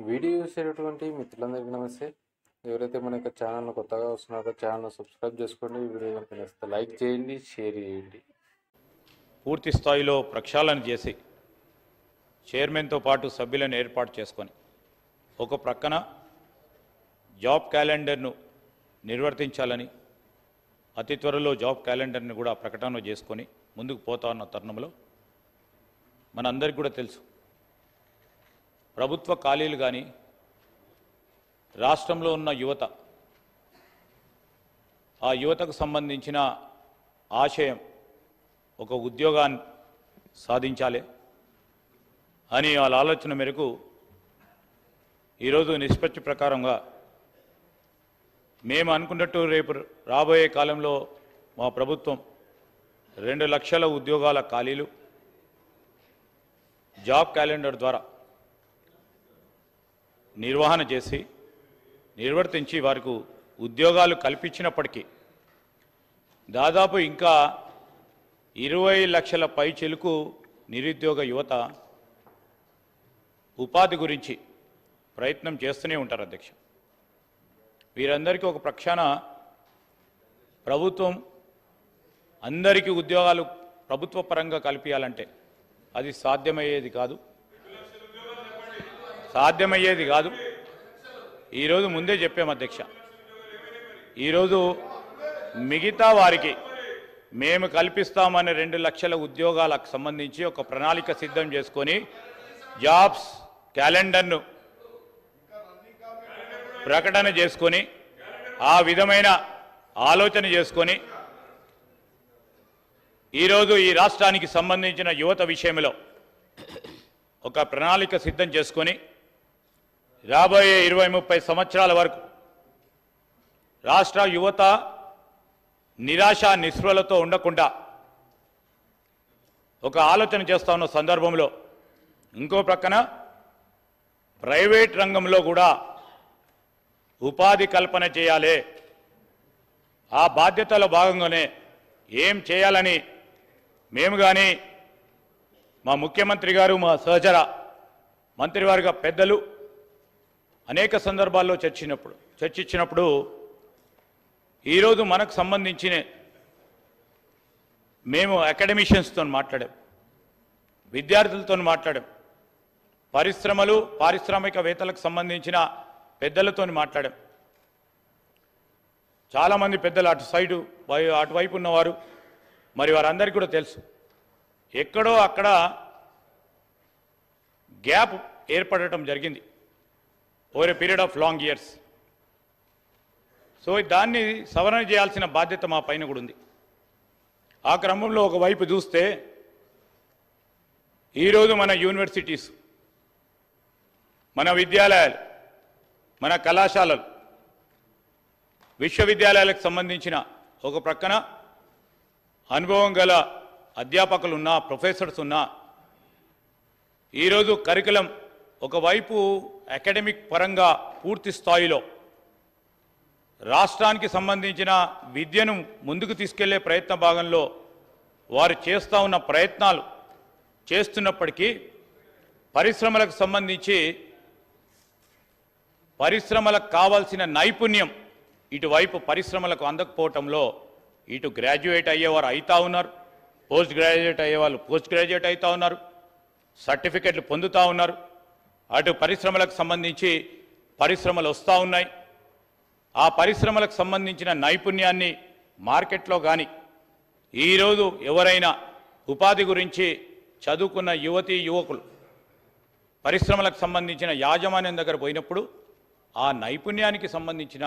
Video చూసేటటువంటి మిత్రులందరికీ నమస్తే. ఎవరైతే మన యొక్క ఛానల్ను కొత్తగా వస్తున్నారో ఛానల్ను సబ్స్క్రైబ్ చేసుకోండి. వీడియో కనుక నచ్చితే లైక్ చేయండి, షేర్ చేయండి. పూర్తి స్థాయిలో ప్రక్షాళన చేసి చైర్మన్తో పాటు సభ్యులను ఏర్పాటు చేసుకొని ఒక ప్రక్కన జాబ్ క్యాలెండర్ను నిర్వర్తించాలని అతి త్వరలో జాబ్ క్యాలెండర్ని కూడా ప్రకటన చేసుకొని ముందుకు పోతా ఉన్న తరుణంలో మనందరికీ కూడా తెలుసు, ప్రభుత్వ ఖాళీలు కానీ రాష్ట్రంలో ఉన్న యువత, ఆ యువతకు సంబంధించిన ఆశయం ఒక ఉద్యోగాన్ని సాధించాలి అని వాళ్ళ ఆలోచన మేరకు ఈరోజు నిష్పత్తి ప్రకారంగా మేము అనుకున్నట్టు రేపు రాబోయే కాలంలో మా ప్రభుత్వం 2 లక్షల ఉద్యోగాల ఖాళీలు జాబ్ క్యాలెండర్ ద్వారా నిర్వహణ చేసి నిర్వర్తించి వారికి ఉద్యోగాలు కల్పించినప్పటికీ దాదాపు ఇంకా 20 లక్షల పైచిలుకు నిరుద్యోగ యువత ఉపాధి గురించి ప్రయత్నం చేస్తూనే ఉంటారు అధ్యక్ష. వీరందరికీ ఒక ప్రక్షాళన ప్రభుత్వం అందరికీ ఉద్యోగాలు ప్రభుత్వ పరంగా కల్పించాలంటే అది సాధ్యమయ్యేది కాదు. ఈరోజు ముందే చెప్పాం అధ్యక్ష, ఈరోజు మిగతా వారికి మేము కల్పిస్తామనే 2 లక్షల ఉద్యోగాలకు సంబంధించి ఒక ప్రణాళిక సిద్ధం చేసుకొని జాబ్స్ క్యాలెండర్ను ప్రకటన చేసుకొని ఆ విధమైన ఆలోచన చేసుకొని ఈరోజు ఈ రాష్ట్రానికి సంబంధించిన యువత విషయంలో ఒక ప్రణాళిక సిద్ధం చేసుకొని రాబోయే 20-30 సంవత్సరాల వరకు రాష్ట్ర యువత నిరాశ నిస్పృహలతో ఉండకుండా ఒక ఆలోచన చేస్తా ఉన్న సందర్భంలో ఇంకో ప్రక్కన ప్రైవేట్ రంగంలో కూడా ఉపాధి కల్పన చేయాలి. ఆ బాధ్యతలో భాగంగానే ఏం చేయాలని మేము కానీ మా ముఖ్యమంత్రి గారు, మా సహచర మంత్రివర్గ పెద్దలు అనేక సందర్భాల్లో చర్చించినప్పుడు ఈరోజు మనకు సంబంధించిన మేము అకాడమిషియన్స్తో మాట్లాడాం, విద్యార్థులతో మాట్లాడాం, పరిశ్రమలు పారిశ్రామికవేత్తలకు సంబంధించిన పెద్దలతో మాట్లాడాం. చాలామంది పెద్దలు అటువైపు ఉన్నవారు, మరి వారందరికీ కూడా తెలుసు, ఎక్కడో అక్కడ గ్యాప్ ఏర్పడటం జరిగింది over a period of long years. So దాన్ని సవరణ చేయాల్సిన బాధ్యత మా పైన కూడా ఉంది. ఆ క్రమంలో ఒకవైపు చూస్తే ఈరోజు మన యూనివర్సిటీస్, మన విద్యాలయాలు, మన కళాశాలలు, విశ్వవిద్యాలయాలకు సంబంధించిన ఒక ప్రక్కన అనుభవం గల అధ్యాపకులు ఉన్నా, ప్రొఫెసర్స్ ఉన్నా, ఈరోజు కరికులం ఒకవైపు అకాడమిక్ పరంగా పూర్తి స్థాయిలో రాష్ట్రానికి సంబంధించిన విద్యను ముందుకు తీసుకెళ్లే ప్రయత్న భాగంలో వారు చేస్తూ ఉన్న ప్రయత్నాలు చేస్తున్నప్పటికీ పరిశ్రమలకు సంబంధించి పరిశ్రమలకు కావాల్సిన నైపుణ్యం ఇటువైపు పరిశ్రమలకు అందకపోవటంలో ఇటు గ్రాడ్యుయేట్ అయ్యేవారు అవుతా ఉన్నారు, పోస్ట్ గ్రాడ్యుయేట్ అయ్యేవాళ్ళు పోస్ట్ గ్రాడ్యుయేట్ అవుతా ఉన్నారు, సర్టిఫికెట్లు పొందుతూ ఉన్నారు. అటు పరిశ్రమలకు సంబంధించి పరిశ్రమలు వస్తూ ఉన్నాయి. ఆ పరిశ్రమలకు సంబంధించిన నైపుణ్యాన్ని మార్కెట్లో కానీ ఈరోజు ఎవరైనా ఉపాధి గురించి చదువుకున్న యువతీ యువకులు పరిశ్రమలకు సంబంధించిన యాజమాన్యం దగ్గర పోయినప్పుడు ఆ నైపుణ్యానికి సంబంధించిన